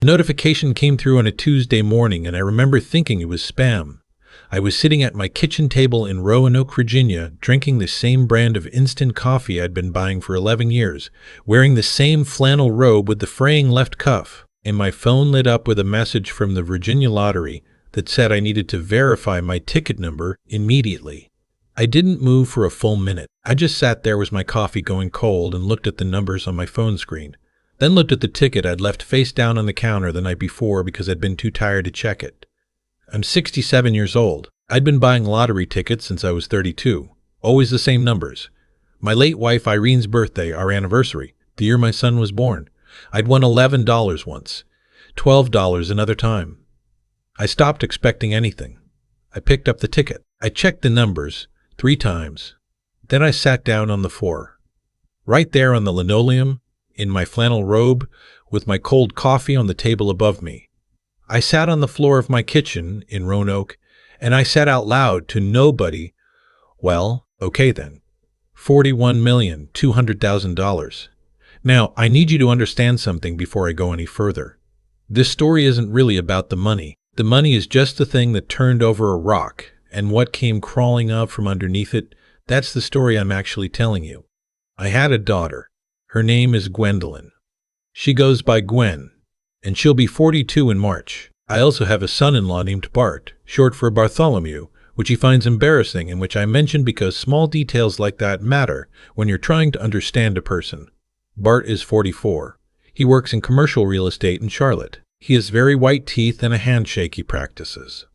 The notification came through on a Tuesday morning, and I remember thinking it was spam. I was sitting at my kitchen table in Roanoke, Virginia, drinking the same brand of instant coffee I'd been buying for 11 years, wearing the same flannel robe with the fraying left cuff, and my phone lit up with a message from the Virginia Lottery that said I needed to verify my ticket number immediately. I didn't move for a full minute. I just sat there with my coffee going cold and looked at the numbers on my phone screen, then looked at the ticket I'd left face down on the counter the night before because I'd been too tired to check it. I'm 67 years old. I'd been buying lottery tickets since I was 32. Always the same numbers. My late wife Irene's birthday, our anniversary, the year my son was born. I'd won $11 once, $12 another time. I stopped expecting anything. I picked up the ticket. I checked the numbers 3 times. Then I sat down on the floor. Right there on the linoleum, in my flannel robe, with my cold coffee on the table above me. I sat on the floor of my kitchen in Roanoke, and I said out loud to nobody, well, okay then, $41,200,000. Now, I need you to understand something before I go any further. This story isn't really about the money. The money is just the thing that turned over a rock, and what came crawling up from underneath it, that's the story I'm actually telling you. I had a daughter. Her name is Gwendolyn. She goes by Gwen, and she'll be 42 in March. I also have a son-in-law named Bart, short for Bartholomew, which he finds embarrassing and which I mention because small details like that matter when you're trying to understand a person. Bart is 44. He works in commercial real estate in Charlotte. He has very white teeth and a handshake he practices.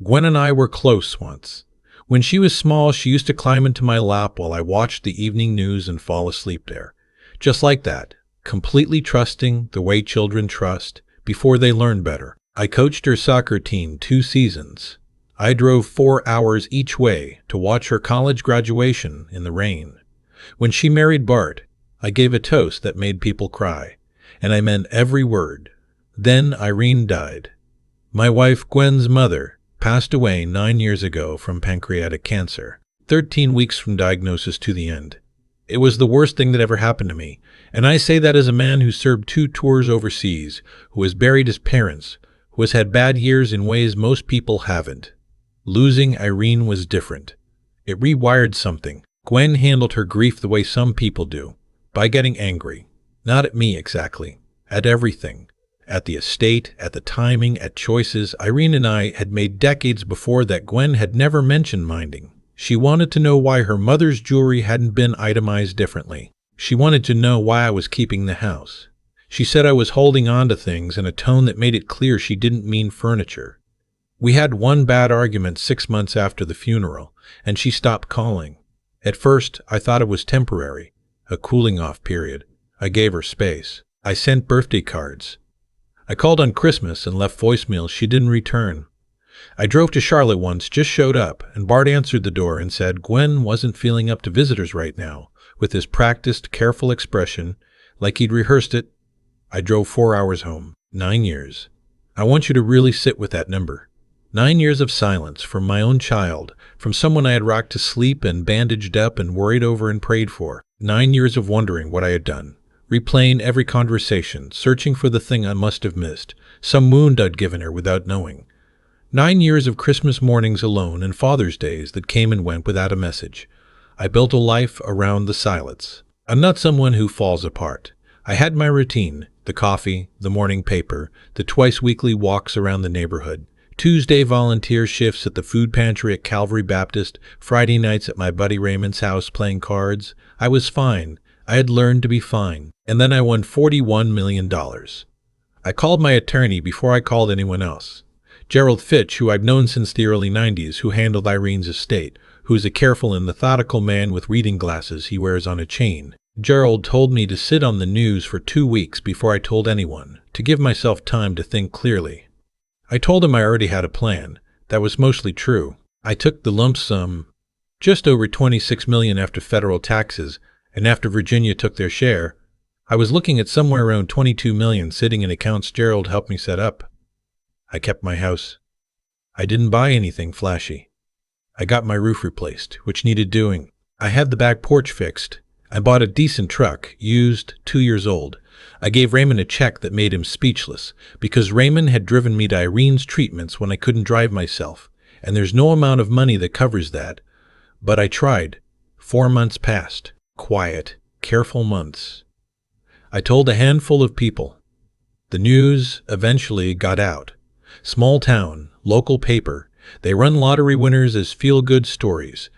Gwen and I were close once. When she was small, she used to climb into my lap while I watched the evening news and fall asleep there. Just like that, completely trusting the way children trust before they learn better. I coached her soccer team 2 seasons. I drove 4 hours each way to watch her college graduation in the rain. When she married Bart, I gave a toast that made people cry, and I meant every word. Then Irene died. My wife Gwen's mother passed away 9 years ago from pancreatic cancer, 13 weeks from diagnosis to the end. It was the worst thing that ever happened to me, and I say that as a man who served 2 tours overseas, who has buried his parents, who has had bad years in ways most people haven't. Losing Irene was different. It rewired something. Gwen handled her grief the way some people do, by getting angry. Not at me exactly, at everything. At the estate, at the timing, at choices Irene and I had made decades before that Gwen had never mentioned minding. She wanted to know why her mother's jewelry hadn't been itemized differently. She wanted to know why I was keeping the house. She said I was holding on to things in a tone that made it clear she didn't mean furniture. We had one bad argument 6 months after the funeral, and she stopped calling. At first, I thought it was temporary, a cooling-off period. I gave her space. I sent birthday cards. I called on Christmas and left voicemails she didn't return. I drove to Charlotte once, just showed up, and Bart answered the door and said Gwen wasn't feeling up to visitors right now, with his practiced, careful expression, like he'd rehearsed it. I drove 4 hours home. 9 years. I want you to really sit with that number. 9 years of silence from my own child, from someone I had rocked to sleep and bandaged up and worried over and prayed for. 9 years of wondering what I had done. Replaying every conversation, searching for the thing I must have missed, some wound I'd given her without knowing. 9 years of Christmas mornings alone and Father's Days that came and went without a message. I built a life around the silence. I'm not someone who falls apart. I had my routine, the coffee, the morning paper, the twice-weekly walks around the neighborhood, Tuesday volunteer shifts at the food pantry at Calvary Baptist, Friday nights at my buddy Raymond's house playing cards. I was fine. I had learned to be fine. And then I won $41 million. I called my attorney before I called anyone else. Gerald Fitch, who I've known since the early 90s, who handled Irene's estate, who is a careful and methodical man with reading glasses he wears on a chain. Gerald told me to sit on the news for 2 weeks before I told anyone, to give myself time to think clearly. I told him I already had a plan. That was mostly true. I took the lump sum, just over $26 million after federal taxes, and after Virginia took their share, I was looking at somewhere around $22 million sitting in accounts Gerald helped me set up. I kept my house. I didn't buy anything flashy. I got my roof replaced, which needed doing. I had the back porch fixed. I bought a decent truck, used, 2 years old. I gave Raymond a check that made him speechless, because Raymond had driven me to Irene's treatments when I couldn't drive myself, and there's no amount of money that covers that. But I tried. 4 months passed. Quiet, careful months. I told a handful of people. The news eventually got out. Small town, local paper. They run lottery winners as feel-good stories.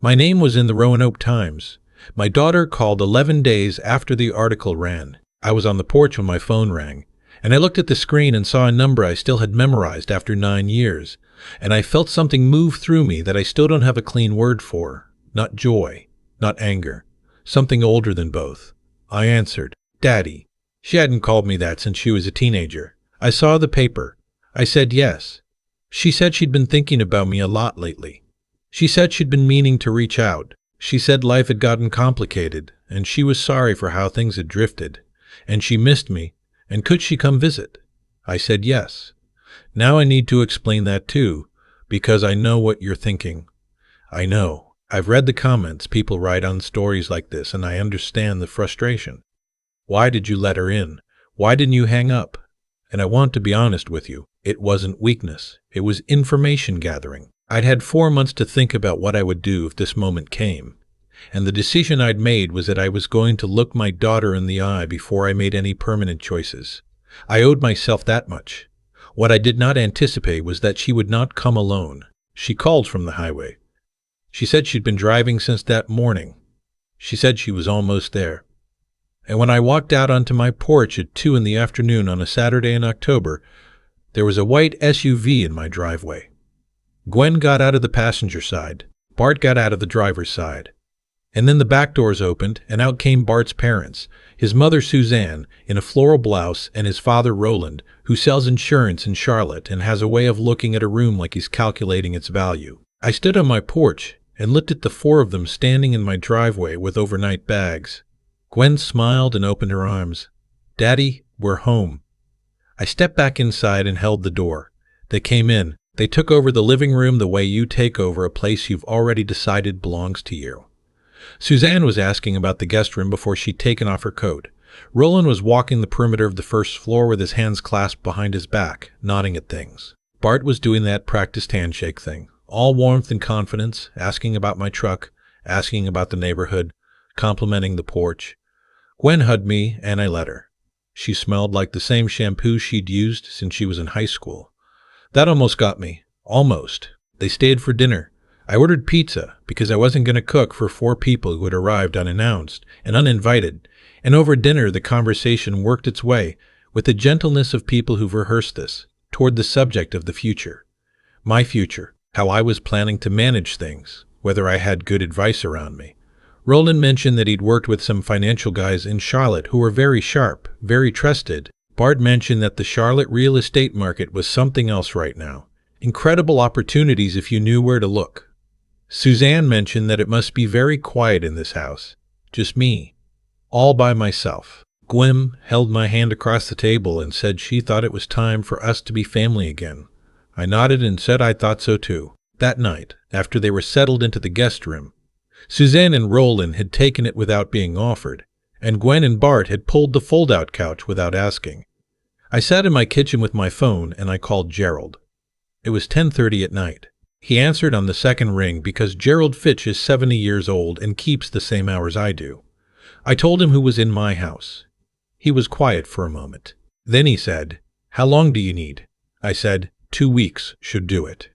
My name was in the Roanoke Times. My daughter called 11 days after the article ran. I was on the porch when my phone rang, and I looked at the screen and saw a number I still had memorized after 9 years, and I felt something move through me that I still don't have a clean word for. Not joy, not anger. Something older than both. I answered, "Daddy." She hadn't called me that since she was a teenager. I saw the paper. I said yes. She said she'd been thinking about me a lot lately. She said she'd been meaning to reach out. She said life had gotten complicated, and she was sorry for how things had drifted, and she missed me, and could she come visit? I said yes. Now I need to explain that too, because I know what you're thinking. I know. I've read the comments people write on stories like this, and I understand the frustration. Why did you let her in? Why didn't you hang up? And I want to be honest with you. It wasn't weakness. It was information gathering. I'd had 4 months to think about what I would do if this moment came. And the decision I'd made was that I was going to look my daughter in the eye before I made any permanent choices. I owed myself that much. What I did not anticipate was that she would not come alone. She called from the highway. She said she'd been driving since that morning. She said she was almost there. And when I walked out onto my porch at 2 in the afternoon on a Saturday in October, there was a white SUV in my driveway. Gwen got out of the passenger side. Bart got out of the driver's side. And then the back doors opened, and out came Bart's parents, his mother Suzanne, in a floral blouse, and his father Roland, who sells insurance in Charlotte and has a way of looking at a room like he's calculating its value. I stood on my porch and looked at the 4 of them standing in my driveway with overnight bags. Gwen smiled and opened her arms. "Daddy, we're home." I stepped back inside and held the door. They came in. They took over the living room the way you take over a place you've already decided belongs to you. Suzanne was asking about the guest room before she'd taken off her coat. Roland was walking the perimeter of the first floor with his hands clasped behind his back, nodding at things. Bart was doing that practiced handshake thing, all warmth and confidence, asking about my truck, asking about the neighborhood, complimenting the porch. Gwen hugged me, and I let her. She smelled like the same shampoo she'd used since she was in high school. That almost got me. Almost. They stayed for dinner. I ordered pizza because I wasn't going to cook for 4 people who had arrived unannounced and uninvited, and over dinner the conversation worked its way, with the gentleness of people who've rehearsed this, toward the subject of the future. My future, how I was planning to manage things, whether I had good advice around me. Roland mentioned that he'd worked with some financial guys in Charlotte who were very sharp, very trusted. Bart mentioned that the Charlotte real estate market was something else right now. Incredible opportunities if you knew where to look. Suzanne mentioned that it must be very quiet in this house. Just me. All by myself. Gwen held my hand across the table and said she thought it was time for us to be family again. I nodded and said I thought so too. That night, after they were settled into the guest room, Suzanne and Roland had taken it without being offered, and Gwen and Bart had pulled the fold-out couch without asking. I sat in my kitchen with my phone, and I called Gerald. It was 10:30 at night. He answered on the second ring because Gerald Fitch is 70 years old and keeps the same hours I do. I told him who was in my house. He was quiet for a moment. Then he said, "How long do you need?" I said, 2 weeks should do it.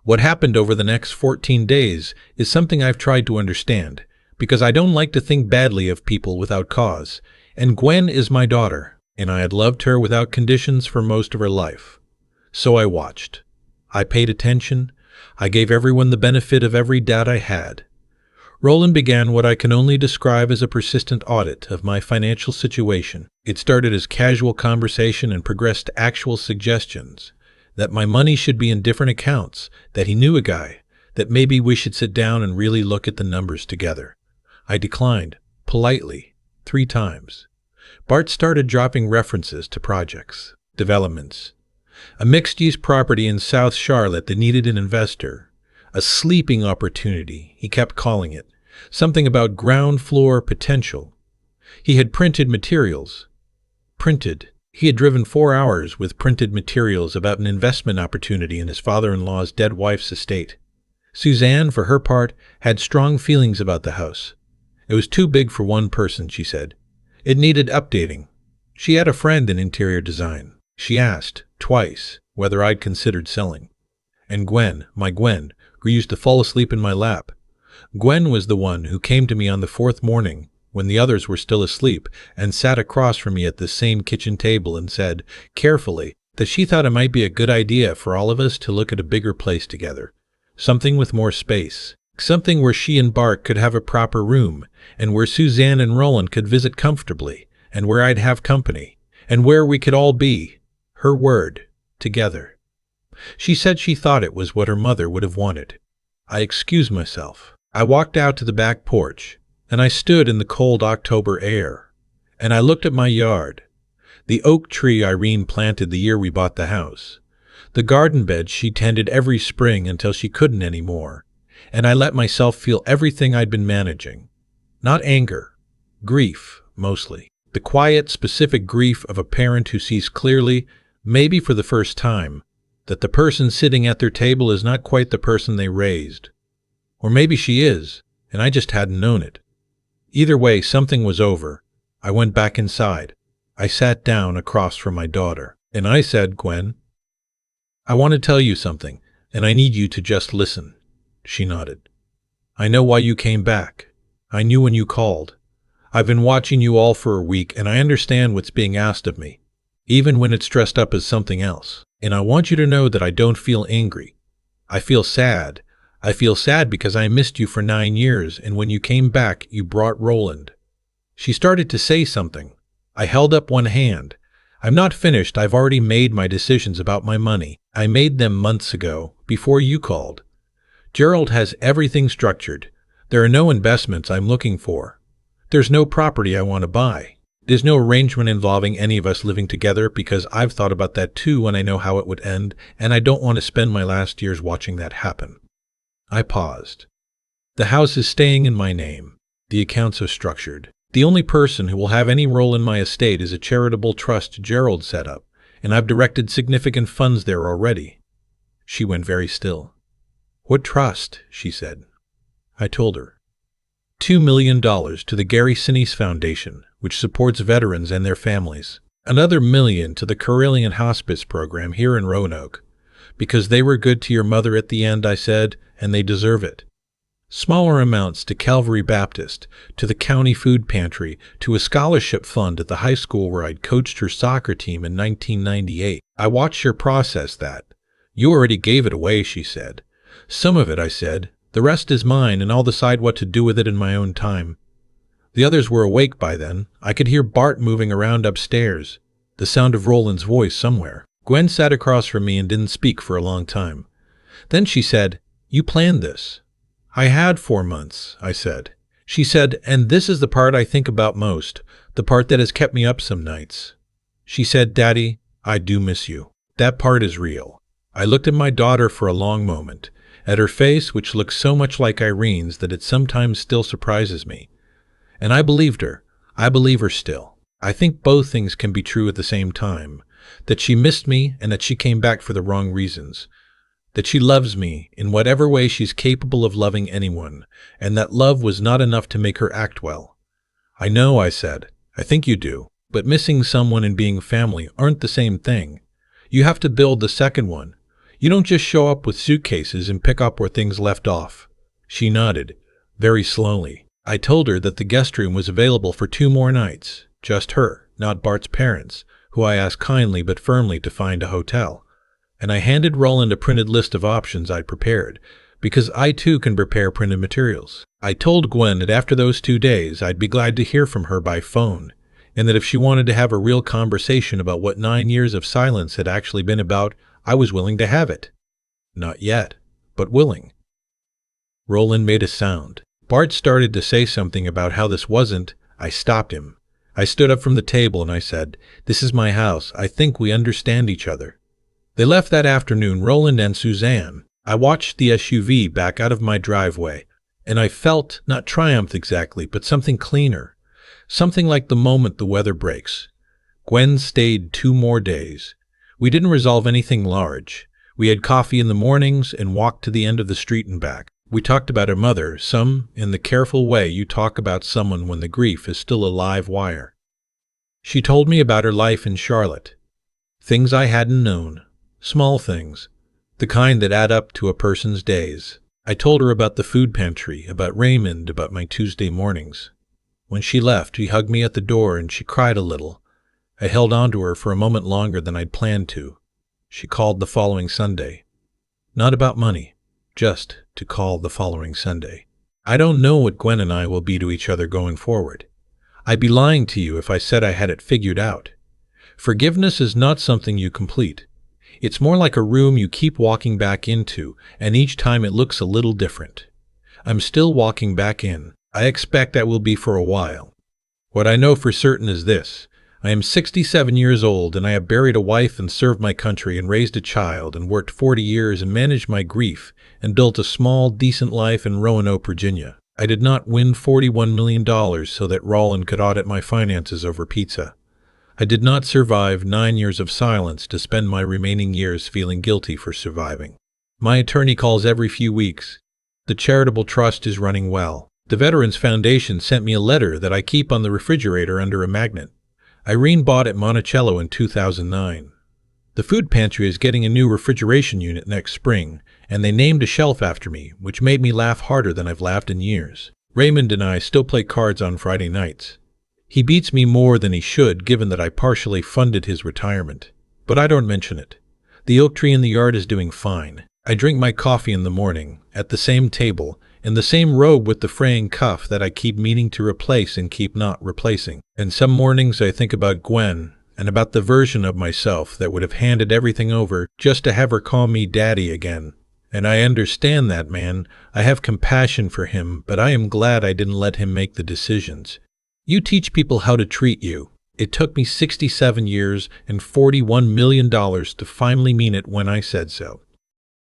What happened over the next 14 days is something I've tried to understand, because I don't like to think badly of people without cause, and Gwen is my daughter, and I had loved her without conditions for most of her life. So I watched. I paid attention. I gave everyone the benefit of every doubt I had. Roland began what I can only describe as a persistent audit of my financial situation. It started as casual conversation and progressed to actual suggestions. That my money should be in different accounts, that he knew a guy, that maybe we should sit down and really look at the numbers together. I declined, politely, 3 times. Bart started dropping references to projects, developments. A mixed-use property in South Charlotte that needed an investor. A sleeping opportunity, he kept calling it. Something about ground floor potential. He had printed materials. Printed. He had driven 4 hours with printed materials about an investment opportunity in his father-in-law's dead wife's estate. Suzanne, for her part, had strong feelings about the house. It was too big for one person, she said. It needed updating. She had a friend in interior design. She asked, twice, whether I'd considered selling. And Gwen, my Gwen, who used to fall asleep in my lap. Gwen was the one who came to me on the 4th morning, when the others were still asleep, and sat across from me at the same kitchen table and said, carefully, that she thought it might be a good idea for all of us to look at a bigger place together. Something with more space. Something where she and Bart could have a proper room, and where Suzanne and Roland could visit comfortably, and where I'd have company, and where we could all be, her word, together. She said she thought it was what her mother would have wanted. I excused myself. I walked out to the back porch, and I stood in the cold October air, and I looked at my yard, the oak tree Irene planted the year we bought the house, the garden bed she tended every spring until she couldn't anymore, and I let myself feel everything I'd been managing. Not anger, grief, mostly. The quiet, specific grief of a parent who sees clearly, maybe for the first time, that the person sitting at their table is not quite the person they raised. Or maybe she is, and I just hadn't known it. Either way, something was over. I went back inside. I sat down across from my daughter, and I said, Gwen, I want to tell you something, and I need you to just listen. She nodded. I know why you came back. I knew when you called. I've been watching you all for a week, and I understand what's being asked of me, even when it's dressed up as something else. And I want you to know that I don't feel angry. I feel sad. I feel sad because I missed you for 9 years, and when you came back, you brought Roland. She started to say something. I held up one hand. I'm not finished. I've already made my decisions about my money. I made them months ago, before you called. Gerald has everything structured. There are no investments I'm looking for. There's no property I want to buy. There's no arrangement involving any of us living together because I've thought about that too and I know how it would end, and I don't want to spend my last years watching that happen. I paused. The house is staying in my name. The accounts are structured. The only person who will have any role in my estate is a charitable trust Gerald set up, and I've directed significant funds there already. She went very still. What trust? She said. I told her. $2 million to the Gary Sinise Foundation, which supports veterans and their families. Another $1 million to the Karelian Hospice program here in Roanoke. Because they were good to your mother at the end, I said, and they deserve it. Smaller amounts to Calvary Baptist, to the county food pantry, to a scholarship fund at the high school where I'd coached her soccer team in 1998. I watched her process that. You already gave it away, she said. Some of it, I said. The rest is mine, and I'll decide what to do with it in my own time. The others were awake by then. I could hear Bart moving around upstairs, the sound of Roland's voice somewhere. Gwen sat across from me and didn't speak for a long time. Then she said, You planned this. I had 4 months, I said. She said, and this is the part I think about most, the part that has kept me up some nights. She said, Daddy, I do miss you. That part is real. I looked at my daughter for a long moment, at her face which looked so much like Irene's that it sometimes still surprises me. And I believed her. I believe her still. I think both things can be true at the same time, that she missed me and that she came back for the wrong reasons, that she loves me in whatever way she's capable of loving anyone, and that love was not enough to make her act well. I know, I said. I think you do. But missing someone and being family aren't the same thing. You have to build the second one. You don't just show up with suitcases and pick up where things left off. She nodded, very slowly. I told her that the guest room was available for 2 more nights. Just her, not Bart's parents, who I asked kindly but firmly to find a hotel. And I handed Roland a printed list of options I'd prepared, because I too can prepare printed materials. I told Gwen that after those 2 days I'd be glad to hear from her by phone, and that if she wanted to have a real conversation about what 9 years of silence had actually been about, I was willing to have it. Not yet, but willing. Roland made a sound. Bart started to say something about how this wasn't. I stopped him. I stood up from the table and I said, This is my house. I think we understand each other. They left that afternoon, Roland and Suzanne. I watched the SUV back out of my driveway, And I felt, not triumph exactly, but something cleaner. Something like the moment the weather breaks. Gwen stayed 2 more days. We didn't resolve anything large. We had coffee in the mornings and walked to the end of the street and back. We talked about her mother, some in the careful way you talk about someone when the grief is still a live wire. She told me about her life in Charlotte. Things I hadn't known. Small things. The kind that add up to a person's days. I told her about the food pantry, about Raymond, about my Tuesday mornings. When she left, she hugged me at the door and she cried a little. I held on to her for a moment longer than I'd planned to. She called the following Sunday. Not about money, just to call the following Sunday. I don't know what Gwen and I will be to each other going forward. I'd be lying to you if I said I had it figured out. Forgiveness is not something you complete. It's more like a room you keep walking back into, and each time it looks a little different. I'm still walking back in. I expect that will be for a while. What I know for certain is this. I am 67 years old, and I have buried a wife and served my country and raised a child and worked 40 years and managed my grief and built a small, decent life in Roanoke, Virginia. I did not win $41 million so that Roland could audit my finances over pizza. I did not survive 9 years of silence to spend my remaining years feeling guilty for surviving. My attorney calls every few weeks. The charitable trust is running well. The Veterans Foundation sent me a letter that I keep on the refrigerator under a magnet. Irene bought at Monticello in 2009. The food pantry is getting a new refrigeration unit next spring, and they named a shelf after me, which made me laugh harder than I've laughed in years. Raymond and I still play cards on Friday nights. He beats me more than he should, given that I partially funded his retirement. But I don't mention it. The oak tree in the yard is doing fine. I drink my coffee in the morning, at the same table, in the same robe with the fraying cuff that I keep meaning to replace and keep not replacing. And some mornings I think about Gwen, and about the version of myself that would have handed everything over just to have her call me Daddy again. And I understand that man. I have compassion for him, but I am glad I didn't let him make the decisions. You teach people how to treat you. It took me 67 years and $41 million to finally mean it when I said so.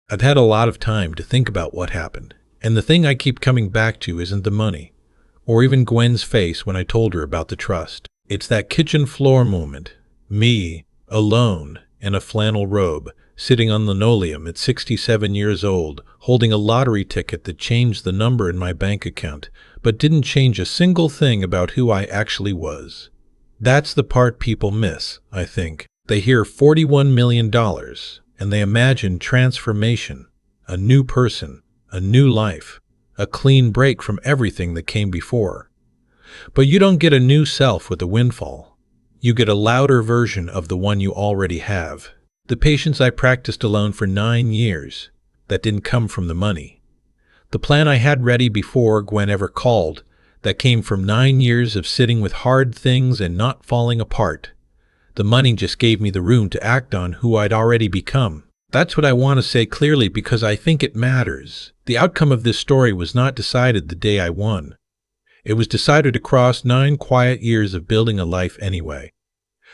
I've had a lot of time to think about what happened. And the thing I keep coming back to isn't the money, or even Gwen's face when I told her about the trust. It's that kitchen floor moment. Me, alone, in a flannel robe, sitting on linoleum at 67 years old, holding a lottery ticket that changed the number in my bank account, but didn't change a single thing about who I actually was. That's the part people miss, I think. They hear $41 million, and they imagine transformation, a new person, a new life, a clean break from everything that came before. But you don't get a new self with a windfall. You get a louder version of the one you already have. The patience I practiced alone for 9 years, that didn't come from the money. The plan I had ready before Gwen ever called, that came from 9 years of sitting with hard things and not falling apart. The money just gave me the room to act on who I'd already become. That's what I want to say clearly because I think it matters. The outcome of this story was not decided the day I won. It was decided across 9 quiet years of building a life anyway.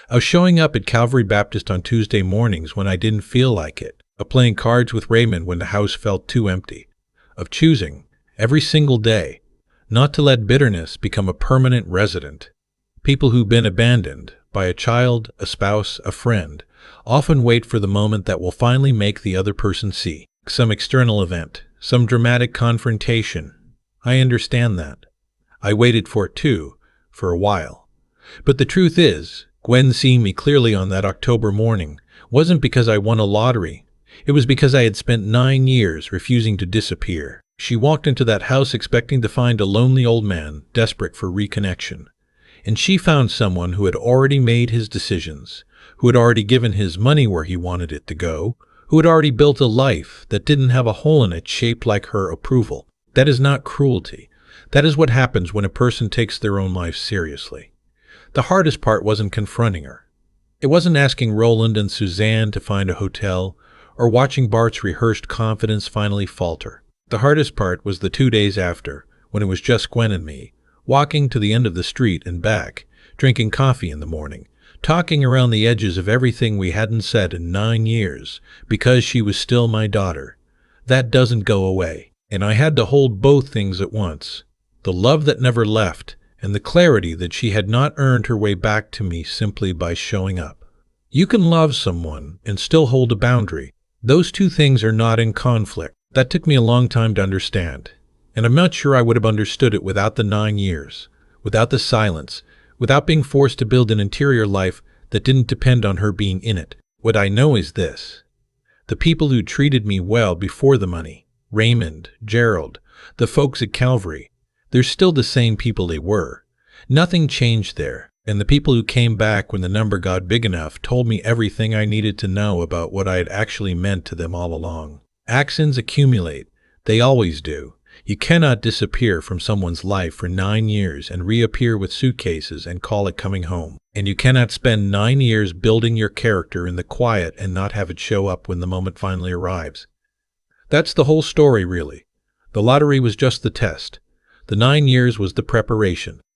Of showing up at Calvary Baptist on Tuesday mornings when I didn't feel like it. Of playing cards with Raymond when the house felt too empty. Of choosing, every single day, not to let bitterness become a permanent resident. People who've been abandoned by a child, a spouse, a friend, often wait for the moment that will finally make the other person see. Some external event, some dramatic confrontation. I understand that. I waited for it too, for a while. But the truth is, Gwen seeing me clearly on that October morning wasn't because I won a lottery. It was because I had spent 9 years refusing to disappear. She walked into that house expecting to find a lonely old man, desperate for reconnection. And she found someone who had already made his decisions, who had already given his money where he wanted it to go, who had already built a life that didn't have a hole in it shaped like her approval. That is not cruelty. That is what happens when a person takes their own life seriously. The hardest part wasn't confronting her. It wasn't asking Roland and Suzanne to find a hotel, or watching Bart's rehearsed confidence finally falter. The hardest part was the 2 days after, when it was just Gwen and me, walking to the end of the street and back, drinking coffee in the morning, talking around the edges of everything we hadn't said in 9 years, because she was still my daughter. That doesn't go away. And I had to hold both things at once. The love that never left, and the clarity that she had not earned her way back to me simply by showing up. You can love someone and still hold a boundary. Those two things are not in conflict. That took me a long time to understand. And I'm not sure I would have understood it without the 9 years, without the silence, without being forced to build an interior life that didn't depend on her being in it. What I know is this. The people who treated me well before the money, Raymond, Gerald, the folks at Calvary, they're still the same people they were. Nothing changed there. And the people who came back when the number got big enough told me everything I needed to know about what I had actually meant to them all along. Actions accumulate. They always do. You cannot disappear from someone's life for 9 years and reappear with suitcases and call it coming home. And you cannot spend 9 years building your character in the quiet and not have it show up when the moment finally arrives. That's the whole story, really. The lottery was just the test. The 9 years was the preparation.